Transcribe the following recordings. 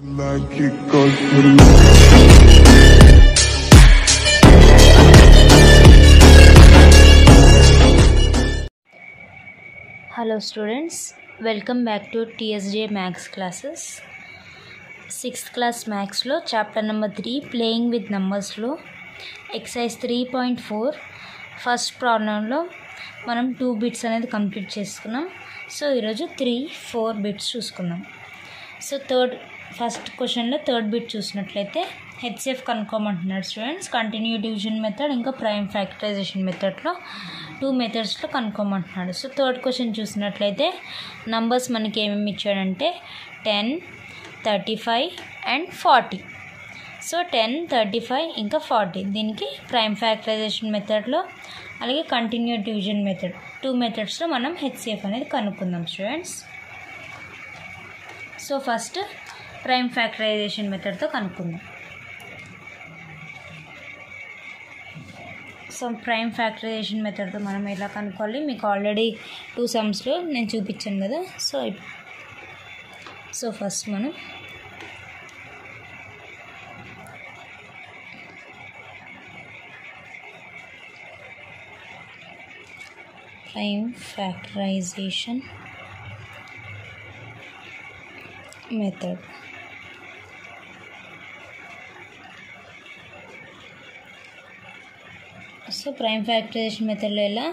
Like it goes through. Hello students, welcome back to TSJ Maths classes. 6th class Maths lo chapter number 3 playing with numbers lo exercise 3.4 first problem లో మనం 2 bits అనేది complete చేసుకున్నాం. So ఈరోజు 3-4 bits చూసుకుందాం. So first క్వశ్చన్లో third bit చూసినట్లయితే HCF కనుక్కోమంటున్నాడు students. Continue division method ఇంకా ప్రైమ్ ఫ్యాక్టరైజేషన్ మెథడ్లో 2 మెథడ్స్లో కనుక్కోమంటున్నాడు. సో థర్డ్ క్వశ్చన్ చూసినట్లయితే నంబర్స్ మనకి ఏమేమి ఇచ్చాడంటే 10, 35 అండ్ 40. సో 10, 35 ఇంకా 40 దీనికి ప్రైమ్ ఫ్యాక్టరైజేషన్ మెథడ్లో అలాగే కంటిన్యూ డివిజన్ మెథడ్ 2 మెథడ్స్లో మనం హెచ్సిఎఫ్ అనేది కనుక్కుందాం students. So first prime factorization మెథడ్తో కనుక్కుందాం. సో ప్రైమ్ ఫ్యాక్టరైజేషన్ మెథడ్తో మనం ఎలా కనుక్కోవాలి మీకు ఆల్రెడీ 2 సమ్స్లో నేను చూపించాను కదా. సో ఫస్ట్ మనం prime factorisation method. So prime factorisation మెథడ్లో ఎలా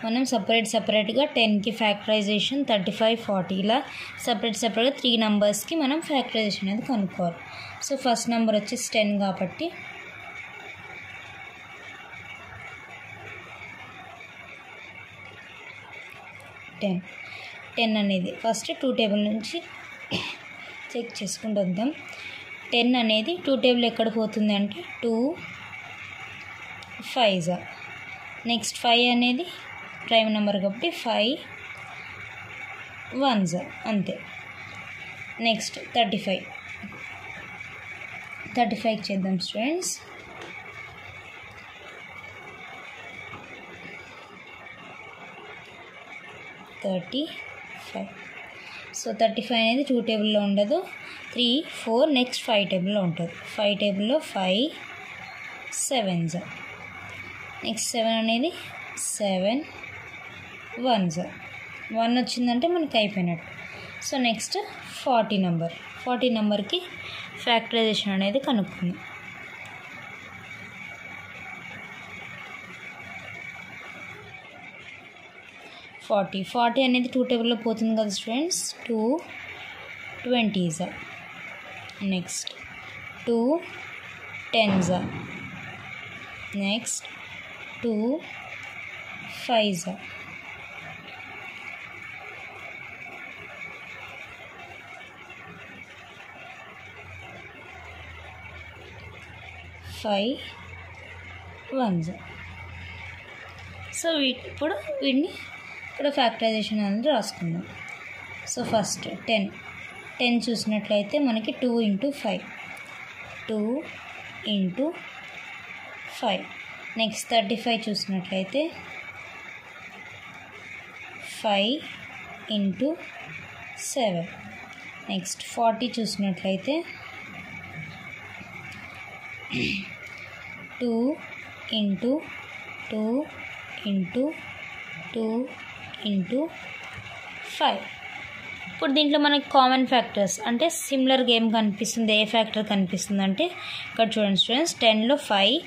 మనం సపరేట్గా 10కి ఫ్యాక్టరైజేషన్, 35, 40 ఇలా సపరేట్గా 3 నెంబర్స్కి మనం ఫ్యాక్టరైజేషన్ అనేది కనుక్కోవాలి. సో ఫస్ట్ నెంబర్ వచ్చేసి 10 కాబట్టి టెన్ అనేది ఫస్ట్ 2 టేబుల్ నుంచి చెక్ చేసుకుంటూ వద్దాం. 10 అనేది 2 టేబుల్ ఎక్కడ పోతుంది అంటే 2 5s. నెక్స్ట్ 5 అనేది ప్రైమ్ నెంబర్ కాబట్టి 5 1s అంతే. నెక్స్ట్ 35 చేద్దాం స్టూడెంట్స్. సో 35 అనేది 2 టేబుల్లో ఉండదు, 3, 4 నెక్స్ట్ 5 టేబుల్లో ఉంటుంది. 5 టేబుల్లో 5 7s. నెక్స్ట్ 7 అనేది 7 1s. 1 వచ్చిందంటే మనకి అయిపోయినట్టు. సో నెక్స్ట్ 40 నెంబర్కి ఫ్యాక్టరైజేషన్ అనేది కనుక్కుందాం. ఫార్టీ అనేది 2 టేబుల్లో పోతుంది కదా students, 2 20s. Next 2 10s. Next 2 5s. Five 1s. So ఇప్పుడు వీటిని ఇక్కడ ఫ్యాక్టరైజేషన్ అనేది రాసుకుందాం. సో ఫస్ట్ 10 చూసినట్లయితే మనకి 2 × 5 2 × 5. నెక్స్ట్ 35 చూసినట్లయితే 5 × 7. నెక్స్ట్ 40 చూసినట్లయితే 2 × 2 × 2 × 5. ఇప్పుడు దీంట్లో మనకి కామన్ ఫ్యాక్టర్స్ అంటే సిమిలర్గా ఏం కనిపిస్తుంది, ఏ ఫ్యాక్టర్ కనిపిస్తుంది అంటే ఇక్కడ చూడండి స్టూడెంట్స్, 10లో 5,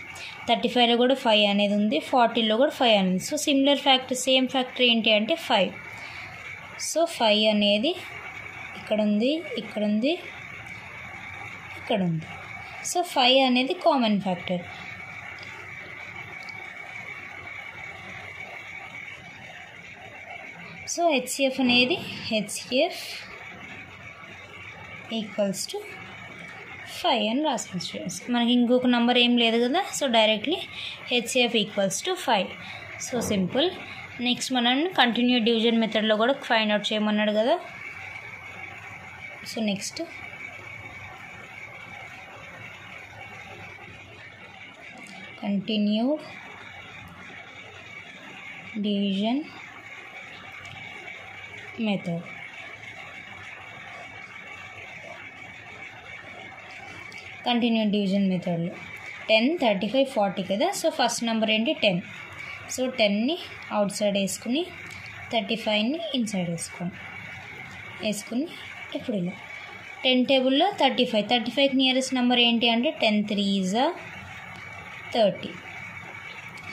35లో కూడా 5 అనేది ఉంది, 40లో కూడా 5 అనేది. So similar factor same factor ఏంటి అంటే 5. సో 5 అనేది ఇక్కడ ఉంది, ఇక్కడ ఉంది, ఇక్కడ ఉంది. సో 5 అనేది కామన్ ఫ్యాక్టర్. సో హెచ్సిఎఫ్ అనేది హెచ్సిఎఫ్ ఈక్వల్స్ టు 5 అని రాసాను స్టూడెంట్స్. మనకి ఇంకొక నెంబర్ ఏం లేదు కదా, so directly HCF equals to 5. So simple. Next మనం కంటిన్యూ డివిజన్ మెథడ్లో కూడా ఫైండ్ అవుట్ చేయమన్నాడు కదా. So next continue division method. Continue division మెథడ్లో 10, 35, 40 కదా. సో ఫస్ట్ నెంబర్ ఏంటి 10. సో 10ని అవుట్ సైడ్ వేసుకుని 35ని ఇన్సైడ్ వేసుకుని ఇప్పుడు ఇలా 10 టేబుల్లో 35కి నియరెస్ట్ నెంబర్ ఏంటి అంటే 10 3s 30.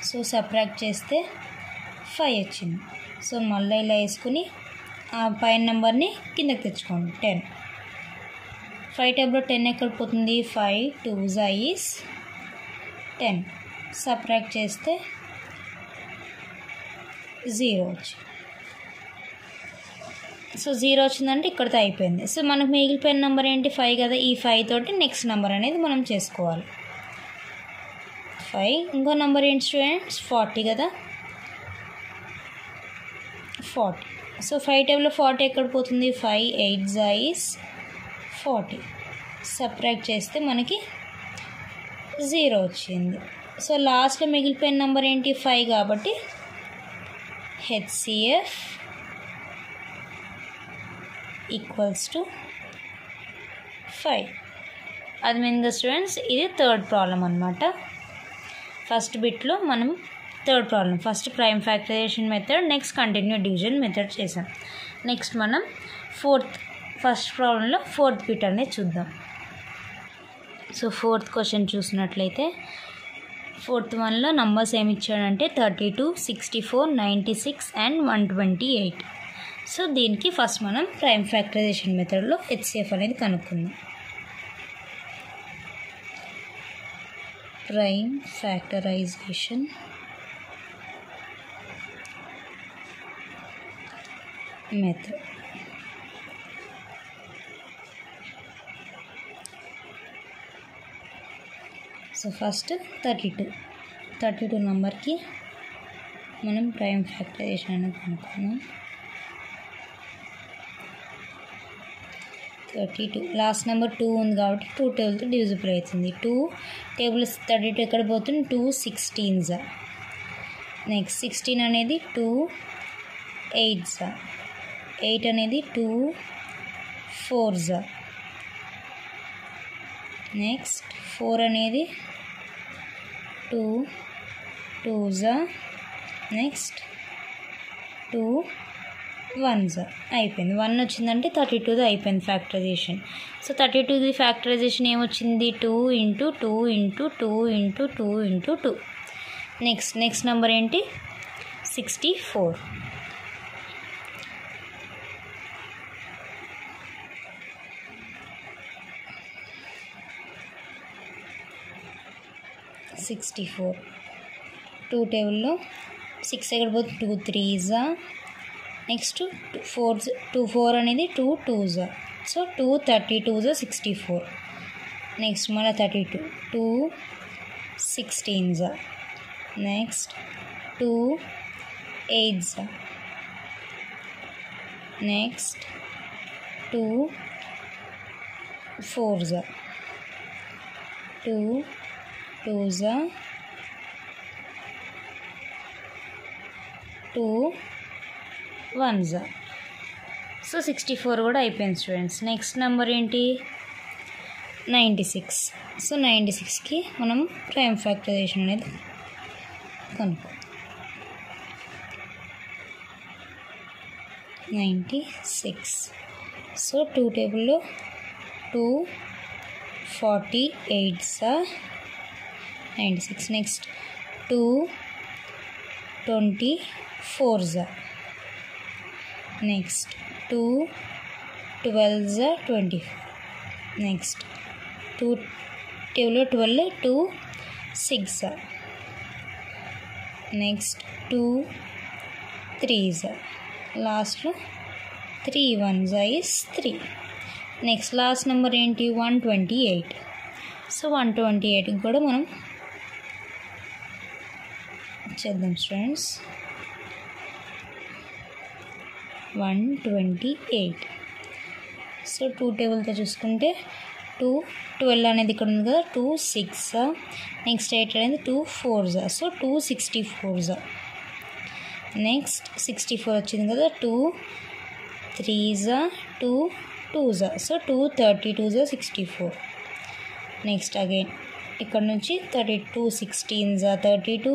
సో సబ్ట్రాక్ట్ చేస్తే 5 వచ్చింది. సో మళ్ళీ ఇలా వేసుకుని ఆ పైన నెంబర్ని కిందకి తెచ్చుకోండి 10. 5 టేబుల్లో 10 ఎక్కడ పోతుంది? 5 2s is 10. సబ్ట్రాక్ట్ చేస్తే 0 వచ్చింది. సో 0 వచ్చిందంటే ఇక్కడితో అయిపోయింది. సో మనకు మిగిలిపోయిన నెంబర్ ఏంటి? 5 కదా. ఈ 5 తోటి నెక్స్ట్ నెంబర్ అనేది మనం చేసుకోవాలి. 5 ఇంకో నెంబర్ ఏంటి స్టూడెంట్స్? 40 కదా. 40. సో 5 టేబుల్లో 40 ఎక్కడ పోతుంది? 5 8s is 40. సబ్ట్రాక్ట్ చేస్తే మనకి 0 వచ్చింది. సో లాస్ట్లో మిగిలిపోయిన నెంబర్ ఏంటి? 5 కాబట్టి HCF ఈక్వల్స్ టు 5. అది మీన్గా స్టూడెంట్స్ ఇది థర్డ్ ప్రాబ్లం అనమాట. ఫస్ట్ బిట్లో మనం third problem, first prime factorisation method, next continue division method చేసాం. నెక్స్ట్ మనం ఫస్ట్ ప్రాబ్లంలో ఫోర్త్ బిట్ అనేది చూద్దాం. సో ఫోర్త్ క్వశ్చన్ చూసినట్లయితే ఫోర్త్ వన్లో నంబర్స్ ఏమి ఇచ్చాడంటే 32, 64, 96 అండ్ 128. సో దీనికి ఫస్ట్ మనం ప్రైమ్ ఫ్యాక్టరైజేషన్ మెథడ్లో HCF అనేది కనుక్కుందాం. Prime factorisation method. So first 32 నెంబర్కి మనం ప్రైమ్ ఫ్యాక్టరైజేషన్ అనేది కనుక్కున్నాం. 32 లాస్ట్ నెంబర్ 2 ఉంది కాబట్టి 2 టేబుల్తో డివిజిబుల్ అవుతుంది. 2 టేబుల్ 32 ఎక్కడ పోతుంది? 2 16s. నెక్స్ట్ 16 అనేది 2 8s. 8 అనేది 2 4s. నెక్స్ట్ 4 అనేది 2 2s. Next 2 1s. అయిపోయింది. 1 వచ్చిందంటే 32ది అయిపోయింది ఫ్యాక్టరైజేషన్. సో 32ది ఫ్యాక్టరైజేషన్ ఏమొచ్చింది? 2 into 2 into 2 into 2 into 2. Next number ఏంటి? 64. (64) 2 టేబుల్లో 6 ఎక్కడ పోతుంది? 2 3s. నెక్స్ట్ 4 అనేది 2 2s. So 2 32s 64. నెక్స్ట్ మళ్ళీ 32 2 16s. Next 2 8s. Next 2 4s. 2 2s 2 1s. So 64 కూడా అయిపోయింది స్టూడెంట్స్. నెక్స్ట్ నెంబర్ ఏంటి? 96. సో 96కి మనం ప్రైమ్ ఫ్యాక్టరైజేషన్ అనేది కనుక్కో. 96. సో 2 టేబుల్లో 2 48s 96. Next 2 24s. Next 2 12s 24. Next 2 టేబుల్లో 12 2 6. Next 2 3s. లాస్ట్లో 3 1s is 3. Next last number ఏంటి? 128. సో 128కి కూడా మనం చేద్దాం స్టూడెంట్స్. 128. సో 2 టేబుల్తో చూసుకుంటే 2 12 అనేది ఇక్కడ ఉంది కదా. 2 6. నెక్స్ట్ 8 అనేది 2 4s. So 2 64s. నెక్స్ట్ 64 వచ్చింది కదా. 2 3s 2 2s. So 2 32s 64. Next again ఇక్కడ నుంచి 32 16s 32,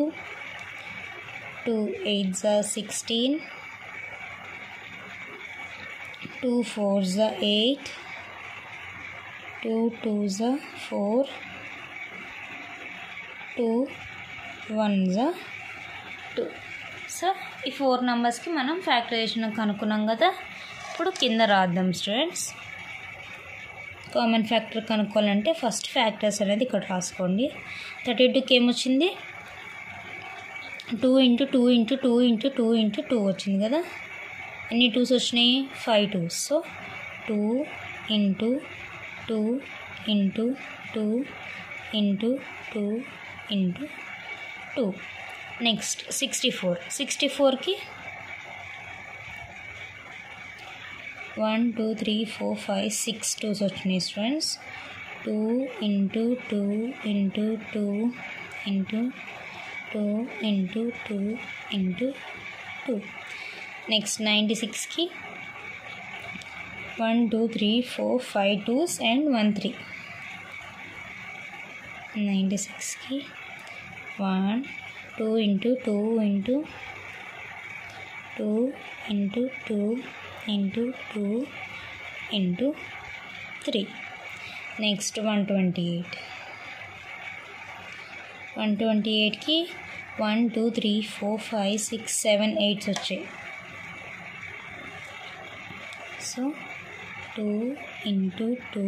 2 8s 16, 2 4s 8, 2 2s 4, 2 1s 2. So ఈ 4 నెంబర్స్కి మనం ఫ్యాక్టరైజేషన్ కనుక్కున్నాం కదా. ఇప్పుడు కింద రాద్దాం స్టూడెంట్స్. కామన్ ఫ్యాక్టర్ కనుక్కోవాలంటే ఫస్ట్ ఫ్యాక్టర్స్ అనేది ఇక్కడ రాసుకోండి. 32కి ఏమొచ్చింది, 2 × 2 × 2 × 2 × 2 వచ్చింది కదా. ఎన్ని 2s వచ్చినాయి, 5 2s. సో 2 × 2 × 2 × 2 × 2. నెక్స్ట్ 64కి 1 2 3 4 5 6 2s వచ్చినాయి స్టూడెంట్స్. 2 × 2 × 2 × 2 × 2 × 2. నెక్స్ట్ 96కి 1 2 3 4 5 2s and 1 3. 96కి 1 2 × 2 × 2 × 2 × 2 × 3. నెక్స్ట్ 128కి 1 2 3 4 5 6 7 8s వచ్చాయి. So 2 × 2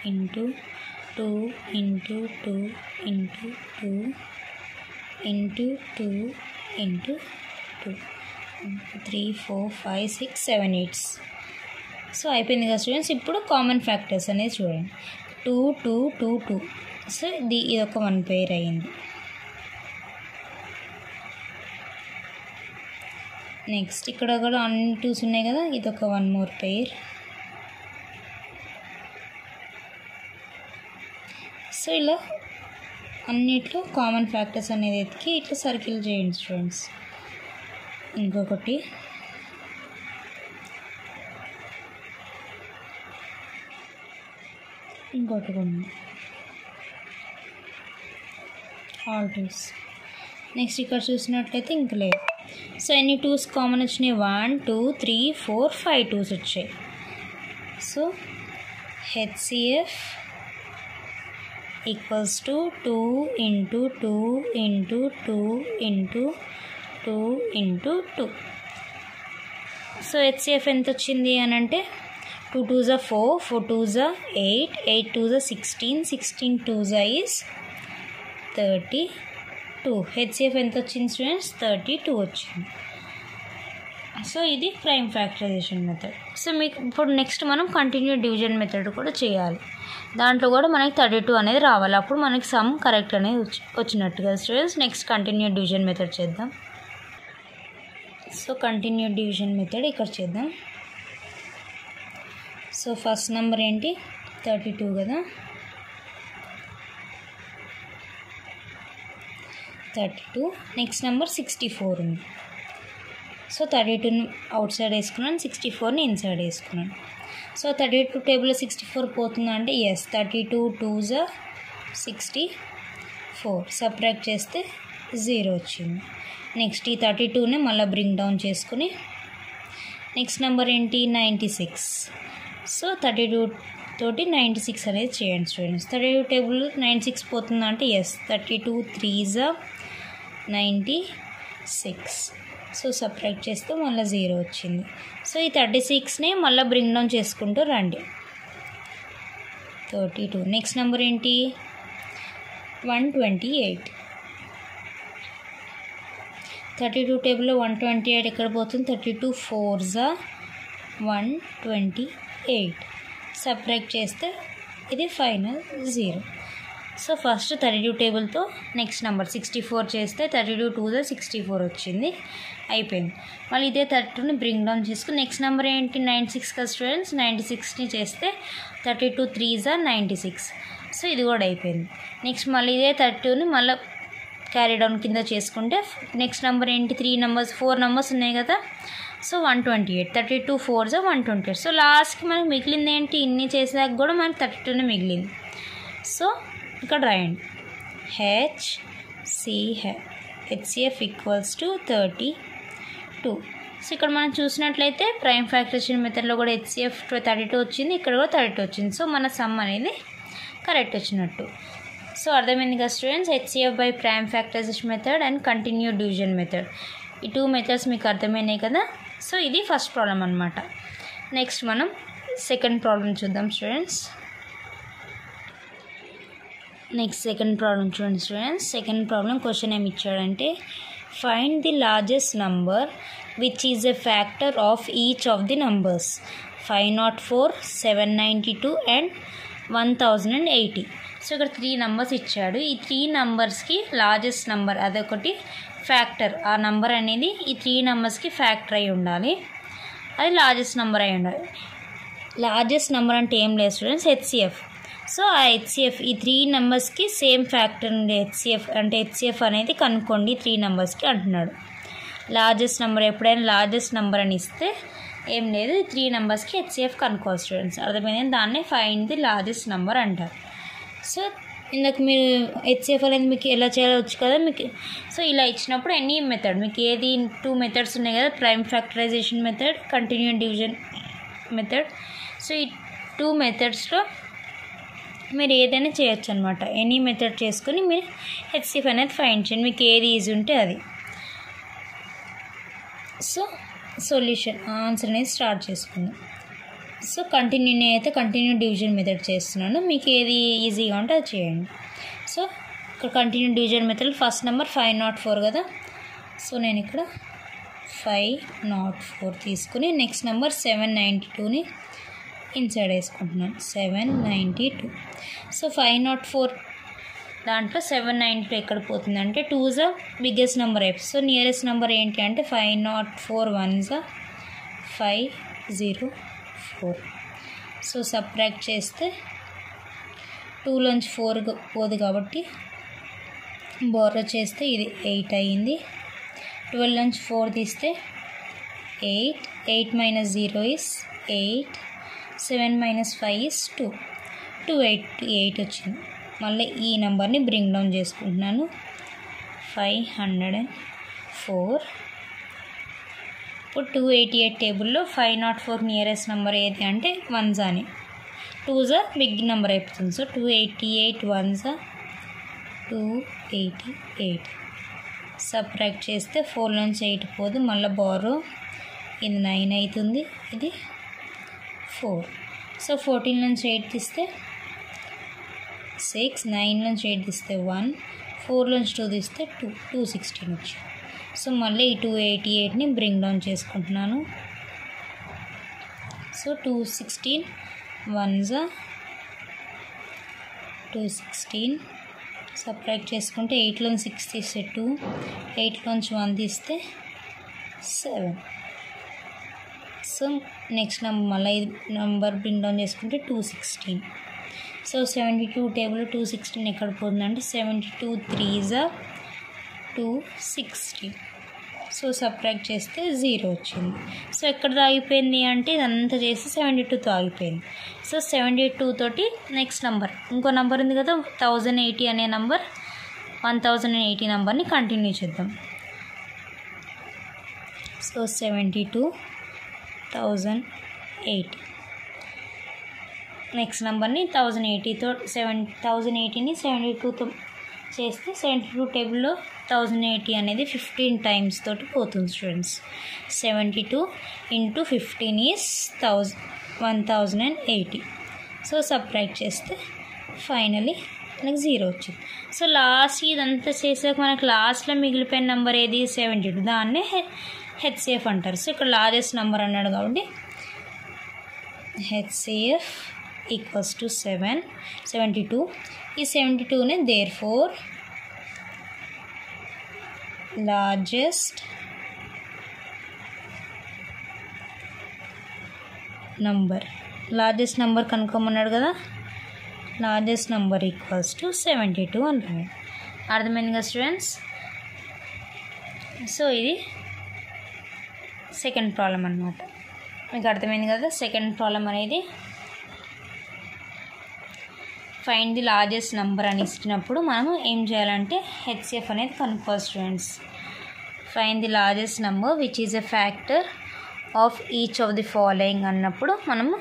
× 2 × 2 × 2 × 2 × 2 3 4 5 6 7 8s. సో అయిపోయింది కదా స్టూడెంట్స్. ఇప్పుడు కామన్ ఫ్యాక్టర్స్ అనేది చూడండి. 2 2 2 2. సో ఇది ఒక 1 పెయిర్ అయ్యింది. నెక్స్ట్ ఇక్కడ కూడా అన్ని 2s ఉన్నాయి కదా, ఇది ఒక 1 more పెయిర్. సో ఇలా అన్నిట్లో కామన్ ఫ్యాక్టర్స్ అనేది ఎత్తికి ఇట్లా సర్కిల్ చేయండి స్టూడెంట్స్. ఇంకొకటి ఉంది, ఆల్ 2s. నెక్స్ట్ ఇక్కడ చూసినట్లయితే ఇంక లేదు. సో ఎన్ని 2s కామన్ వచ్చినాయి, 1 2 3 4 5 2s వచ్చాయి. So HCF equals to 2 × 2 × 2 × 2 × 2. So HCF ఎంత వచ్చింది అని అంటే 2 2s 4, 4 2s 8, 8 2s 16, 16 2s is 32. HCF ఎంత వచ్చింది స్టూడెంట్స్, 32 వచ్చింది. సో ఇది ప్రైమ్ ఫ్యాక్టరైజేషన్ మెథడ్. సో మీకు ఇప్పుడు నెక్స్ట్ మనం కంటిన్యూ డివిజన్ మెథడ్ కూడా చేయాలి. దాంట్లో కూడా మనకి 32 అనేది రావాలి. అప్పుడు మనకి సమ్ కరెక్ట్ అనేది వచ్చినట్టుగా students. Next continue division method చేద్దాం. సో కంటిన్యూ డివిజన్ మెథడ్ ఇక్కడ చేద్దాం. సో ఫస్ట్ నెంబర్ ఏంటి, 32 కదా. 32. నెక్స్ట్ నెంబర్ 64 ఉంది. సో 32ని అవుట్ సైడ్ వేసుకున్నాను, 64ని ఇన్సైడ్ వేసుకున్నాను. సో 32 టేబుల్లో 64 పోతుందా అంటే ఎస్. 32 2s 64. సబ్ట్రాక్ట్ చేస్తే 0 వచ్చింది. నెక్స్ట్ ఈ 32ని మళ్ళీ బ్రింగ్ డౌన్ చేసుకుని నెక్స్ట్ నెంబర్ ఏంటి, 96. సో 32 తోటి 96 అనేది చేయండి స్టూడెంట్స్. 32 టేబుల్ 96 పోతుందా అంటే ఎస్. 32 3s 96. సో సబ్ట్రాక్ట్ చేస్తే మళ్ళీ 0 వచ్చింది. సో ఈ 36ని మళ్ళీ బ్రింగ్ డౌన్ చేసుకుంటూ రండి. 32. నెక్స్ట్ నెంబర్ ఏంటి, 128. 32 టేబుల్లో 128 ఎక్కడ పోతుంది, 32 4s 128. సబ్ట్రాక్ట్ చేస్తే ఇది ఫైనల్ 0. సో ఫస్ట్ 32 టేబుల్తో నెక్స్ట్ నెంబర్ 64 చేస్తే 32 2s 64 వచ్చింది, అయిపోయింది. మళ్ళీ ఇదే 32ని బ్రింగ్ డౌన్ చేసుకుని నెక్స్ట్ నెంబర్ ఏంటి, 96 కదా స్టూడెంట్స్. 96ని చేస్తే 32 3s 96. సో ఇది కూడా అయిపోయింది. నెక్స్ట్ మళ్ళీ ఇదే 32ని మళ్ళీ క్యారీ డౌన్ కింద చేసుకుంటే నెక్స్ట్ నెంబర్ ఏంటి, 4 నెంబర్స్ ఉన్నాయి కదా. సో 128. 32 4s 128. సో లాస్ట్కి మనకి మిగిలింది ఏంటి, ఇన్ని చేసాక కూడా మనకి 32నే మిగిలింది. సో ఇక్కడ రాయండి HCF ఈక్వల్స్ టు 32. సో ఇక్కడ మనం చూసినట్లయితే ప్రైమ్ ఫ్యాక్టరైజేషన్ మెథడ్లో కూడా HCF 32 వచ్చింది, ఇక్కడ కూడా 32 వచ్చింది. సో మన సమ్ అనేది కరెక్ట్ వచ్చినట్టు. సో అర్థమైంది కదా students, HCF by prime factorisation method and continue division method, ఈ 2 మెథడ్స్ మీకు అర్థమైనాయి కదా. సో ఇది ఫస్ట్ ప్రాబ్లం అనమాట. నెక్స్ట్ మనం సెకండ్ ప్రాబ్లం చూద్దాం స్టూడెంట్స్. సెకండ్ ప్రాబ్లం చూడండి స్టూడెంట్స్. సెకండ్ ప్రాబ్లం క్వశ్చన్ ఏమి ఇచ్చాడంటే find the largest number which is a factor of each of the numbers 504, 792 and 1080. So ఇక్కడ 3 నంబర్స్ ఇచ్చాడు. ఈ 3 నంబర్స్కి లార్జెస్ట్ నంబర్ అదొకటి ఫ్యాక్టర్, ఆ నంబర్ అనేది ఈ 3 నంబర్స్కి ఫ్యాక్టర్ అయి ఉండాలి, అది లార్జెస్ట్ నంబర్ అయి ఉండాలి. లార్జెస్ట్ నంబర్ అంటే ఏం లేదు స్టూడెంట్స్, HCF. సో ఆ HCF ఈ 3 నెంబర్స్కి సేమ్ ఫ్యాక్టర్ ఉండే HCF అంటే HCF అనేది కనుక్కోండి 3 నెంబర్స్కి అంటున్నాడు. లార్జెస్ట్ నెంబర్ ఎప్పుడైనా లార్జెస్ట్ నెంబర్ అని ఇస్తే ఏం లేదు, 3 నెంబర్స్కి HCF కనుక్కోవాలి స్టూడెంట్స్. అర్థమైంది, దాన్నే ఫైండ్ ది లార్జెస్ట్ నెంబర్ అంటారు. సో ఇందాక మీరు HCF అనేది మీకు ఎలా చేయవచ్చు కదా మీకు. సో ఇలా ఇచ్చినప్పుడు ఎనీ మెథడ్ మీకు ఏది 2 మెథడ్స్ ఉన్నాయి కదా, prime factorisation method, continue division method. So ఈ 2 మెథడ్స్లో మీరు ఏదైనా చేయొచ్చు అనమాట. ఎనీ మెథడ్ చేసుకొని మీరు HCF అనేది ఫైండ్ చేయండి, మీకు ఏది ఈజీ ఉంటే అది. సో సొల్యూషన్ ఆన్సర్ అనేది స్టార్ట్ చేసుకుందాం. సో నేనైతే కంటిన్యూ డివిజన్ మెథడ్ చేస్తున్నాను, మీకు ఏది ఈజీగా ఉంటే అది చేయండి. సో ఇక్కడ continue division method first number 504 కదా. సో నేను ఇక్కడ 504 తీసుకుని నెక్స్ట్ నెంబర్ 792ని ఇన్సైడ్ వేసుకుంటున్నాను, 792. సో 504 దాంట్లో 792 ఎక్కడ పోతుందంటే 2 is a బిగ్గెస్ట్ నెంబర్ అయిపోతుంది. సో నియరెస్ట్ నెంబర్ ఏంటి అంటే 504 1s 504. సో సబ్ట్రాక్ట్ చేస్తే 2లోంచి 4 పోదు కాబట్టి బోర్రో చేస్తే ఇది 8 అయ్యింది. 12లోంచి 4 తీస్తే 8, 8 minus 0 is 8, 7 minus 5 is 2, 288 వచ్చింది. మళ్ళీ ఈ నెంబర్ని బ్రింగ్ డౌన్ చేసుకుంటున్నాను, 504. ఇప్పుడు 288 టేబుల్లో 504 నియరెస్ట్ నెంబర్ ఏది అంటే 1s అని, 2s బిగ్ నెంబర్ అయిపోతుంది. So 288 1s 288. సబ్ట్రాక్ట్ చేస్తే 4లోంచి 8 పోదు, మళ్ళీ బోరో, ఇది 9 అవుతుంది, ఇది 4. సో 14లోంచి 8 తీస్తే 6, 9లోంచి 8 తీస్తే 1, 4లోంచి 2 తీస్తే 2, 216 వచ్చింది. సో మళ్ళీ ఈ 288ని బ్రింగ్ డౌన్ చేసుకుంటున్నాను. So 216 1s 216. సబ్ట్రాక్ట్ చేసుకుంటే 8లోంచి 6 తీస్తే 2, 8లోంచి 1 తీస్తే 7. సో నెక్స్ట్ నెంబర్ మళ్ళీ నెంబర్ బ్రింగ్ డౌన్ చేసుకుంటే 216. సో 72 టేబుల్ 216 ఎక్కడ పోతుందంటే 72 3s 216. సో సబ్ట్రాక్ట్ చేస్తే 0 వచ్చింది. సో ఎక్కడ ఆగిపోయింది అంటే ఇదంతా చేసి 72తో ఆగిపోయింది. సో 72 తోటి నెక్స్ట్ నెంబర్ ఇంకో నెంబర్ ఉంది కదా 1080 అనే నెంబర్, 1080 నెంబర్ని కంటిన్యూ చేద్దాం. సో 72 1080 నెక్స్ట్ నెంబర్ని 1080తో 1080ని 72తో చేస్తే 72 టేబుల్లో 1080 అనేది 15 times తోటి పోతుంది students. 72 into 15 is 1080. So subtract చేస్తే ఫైనలీ మనకు 0 వచ్చింది. సో లాస్ట్ ఇదంతా చేసాక మనకు లాస్ట్లో మిగిలిపోయిన నెంబర్ ఏది 72, దాన్నే HCF అంటారు. సో ఇక్కడ లార్జెస్ట్ నెంబర్ అన్నాడు కాబట్టి HCF ఈక్వల్స్ టు 72. ఈ 72ని దేర్ఫోర్ లార్జెస్ట్ నెంబర్ కనుక్కోమన్నాడు కదా, లార్జెస్ట్ నెంబర్ ఈక్వల్స్ టు 72 అంటాడు. అర్థమైంది కదా స్టూడెంట్స్. సో ఇది సెకండ్ ప్రాబ్లం అన్నమాట. మీకు అర్థమైంది కదా. సెకండ్ ప్రాబ్లం అనేది ఫైండ్ ది లార్జెస్ట్ నెంబర్ అని ఇచ్చినప్పుడు మనము ఏం చేయాలంటే హెచ్సిఎఫ్ అనేది కనుక్కోవాలి students. Find the largest number which is a factor of each of the following అన్నప్పుడు మనము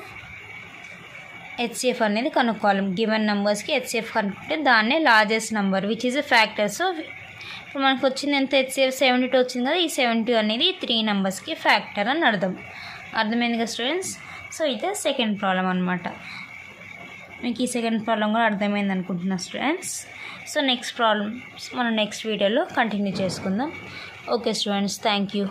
హెచ్సిఎఫ్ అనేది కనుక్కోవాలి. గివెన్ నెంబర్స్కి హెచ్సిఎఫ్ కనుక్కుంటే దాన్నే largest number which is a factor. So ఇప్పుడు మనకు వచ్చింది ఎంత హెచ్సిఎఫ్ 72 వచ్చింది కదా, ఈ 72 అనేది 3 నెంబర్స్కి ఫ్యాక్టర్ అని అర్థమైంది కదా స్టూడెంట్స్. సో ఇదే సెకండ్ ప్రాబ్లం అనమాట. మీకు ఈ సెకండ్ ప్రాబ్లం కూడా అర్థమైంది అనుకుంటున్నా స్టూడెంట్స్. సో నెక్స్ట్ ప్రాబ్లమ్స్ మనం నెక్స్ట్ వీడియోలో కంటిన్యూ చేసుకుందాం. Okay students, thank you.